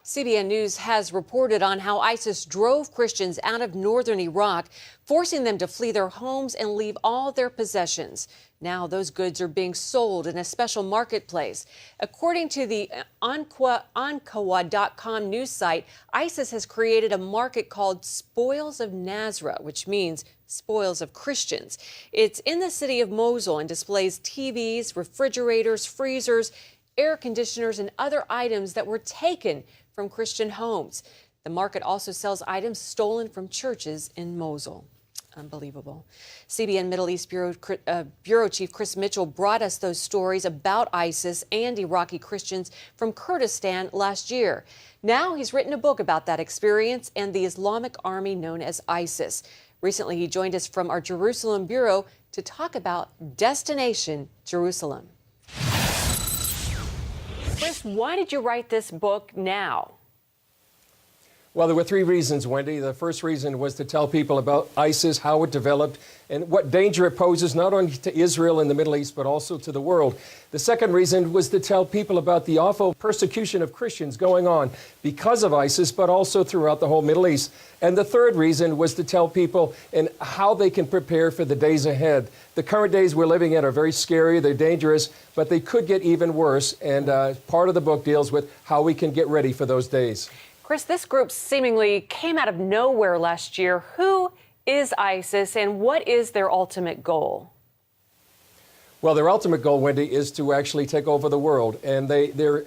CBN News has reported on how ISIS drove Christians out of northern Iraq, forcing them to flee their homes and leave all their possessions. Now those goods are being sold in a special marketplace. According to the Ankawa.com news site, ISIS has created a market called Spoils of Nasra, which means spoils of Christians. It's in the city of Mosul and displays TVs, refrigerators, freezers, air conditioners, and other items that were taken from Christian homes. The market also sells items stolen from churches in Mosul. Unbelievable. CBN Middle East Bureau Chief Chris Mitchell brought us those stories about ISIS and Iraqi Christians from Kurdistan last year. Now he's written a book about that experience and the Islamic army known as ISIS. Recently, he joined us from our Jerusalem Bureau to talk about Destination Jerusalem. Chris, why did you write this book now? Well, there were three reasons, Wendy. The first reason was to tell people about ISIS, how it developed, and what danger it poses not only to Israel and the Middle East, but also to the world. The second reason was to tell people about the awful persecution of Christians going on because of ISIS, but also throughout the whole Middle East. And the third reason was to tell people and how they can prepare for the days ahead. The current days we're living in are very scary, they're dangerous, but they could get even worse. And part of the book deals with how we can get ready for those days. Chris, this group seemingly came out of nowhere last year. Who is ISIS and what is their ultimate goal? Well, their ultimate goal, Wendy, is to actually take over the world. And their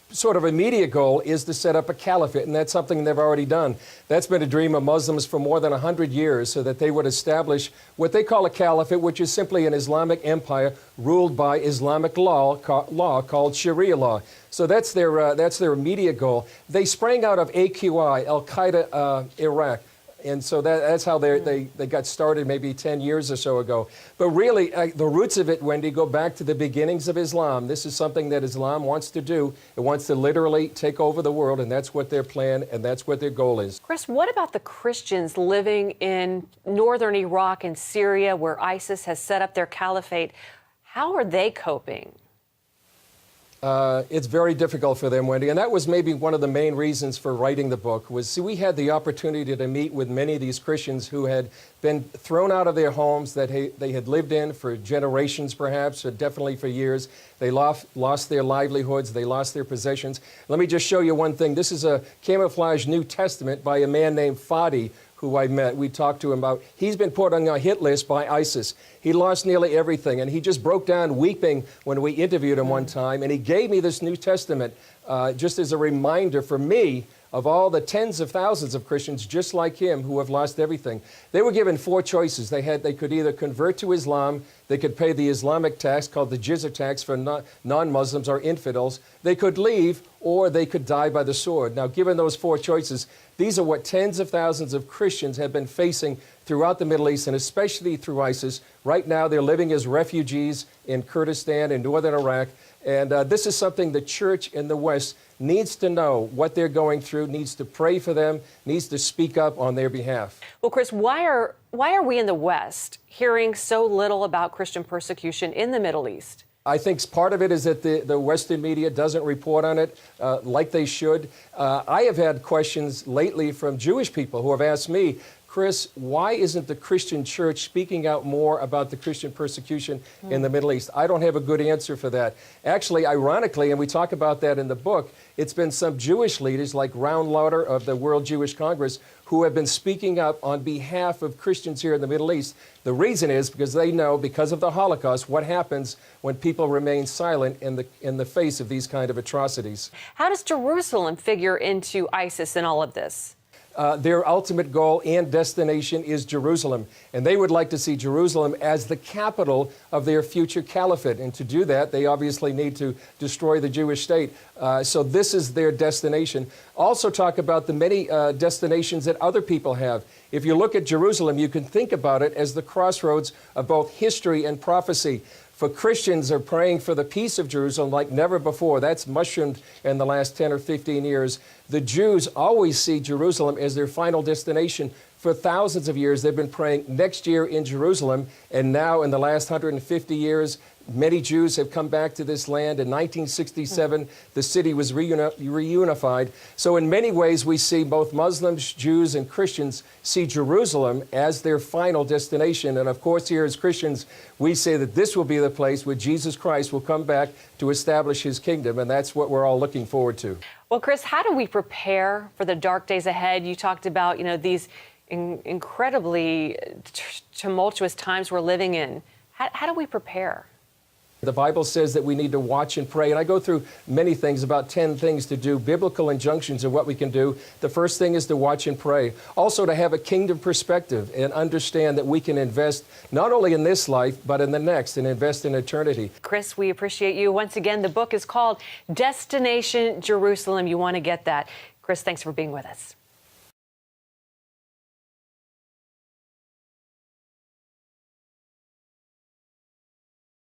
sort of immediate goal is to set up a caliphate, and that's something they've already done. That's been a dream of Muslims for more than 100 years, so that they would establish what they call a caliphate, which is simply an Islamic empire ruled by Islamic law called Sharia law. So that's their immediate goal. They sprang out of AQI, Al-Qaeda, Iraq. And so that's how they got started maybe 10 years or so ago. But really, the roots of it, Wendy, go back to the beginnings of Islam. This is something that Islam wants to do. It wants to literally take over the world, and that's what their plan and that's what their goal is. Chris, what about the Christians living in northern Iraq and Syria, where ISIS has set up their caliphate? How are they coping? It's very difficult for them, Wendy, and that was maybe one of the main reasons for writing the book. We had the opportunity to meet with many of these Christians who had been thrown out of their homes that they had lived in for generations, perhaps, or definitely for years. They lost their livelihoods, they lost their possessions. Let me just show you one thing. This is a camouflage New Testament by a man named Fadi, who I met. We talked to him about, he's been put on a hit list by ISIS. He lost nearly everything, and he just broke down weeping when we interviewed him one time, and he gave me this New Testament just as a reminder for me of all the tens of thousands of Christians just like him who have lost everything. They were given four choices. They could either convert to Islam, they could pay the Islamic tax called the jizya tax for non-Muslims or infidels, they could leave, or they could die by the sword. Now, given those four choices, these are what tens of thousands of Christians have been facing throughout the Middle East, and especially through ISIS. Right now, they're living as refugees in Kurdistan and northern Iraq. And this is something the church in the West needs to know what they're going through, needs to pray for them, needs to speak up on their behalf. Well, Chris, why are we in the West hearing so little about Christian persecution in the Middle East? I think part of it is that the Western media doesn't report on it like they should. I have had questions lately from Jewish people who have asked me, Chris, why isn't the Christian church speaking out more about the Christian persecution in the Middle East? I don't have a good answer for that. Actually, ironically, and we talk about that in the book, it's been some Jewish leaders like Ron Lauder of the World Jewish Congress who have been speaking up on behalf of Christians here in the Middle East. The reason is because they know, because of the Holocaust, what happens when people remain silent in the face of these kind of atrocities. How does Jerusalem figure into ISIS in all of this? Their ultimate goal and destination is Jerusalem, and they would like to see Jerusalem as the capital of their future caliphate. And to do that, they obviously need to destroy the Jewish state. So this is their destination. Also talk about the many destinations that other people have. If you look at Jerusalem, you can think about it as the crossroads of both history and prophecy. For Christians are praying for the peace of Jerusalem like never before. That's mushroomed in the last 10 or 15 years. The Jews always see Jerusalem as their final destination For thousands of years, they've been praying next year in Jerusalem, and now in the last 150 years, many Jews have come back to this land. In 1967, the city was reunified. So in many ways, we see both Muslims, Jews, and Christians see Jerusalem as their final destination. And of course, here as Christians, we say that this will be the place where Jesus Christ will come back to establish his kingdom, and that's what we're all looking forward to. Well, Chris, how do we prepare for the dark days ahead? You talked about, these incredibly tumultuous times we're living in. How do we prepare? The Bible says that we need to watch and pray, and I go through many things, about 10 things to do, biblical injunctions of what we can do. The first thing is to watch and pray. Also to have a kingdom perspective and understand that we can invest not only in this life, but in the next, and invest in eternity. Chris, we appreciate you. Once again, the book is called Destination Jerusalem. You want to get that. Chris, thanks for being with us.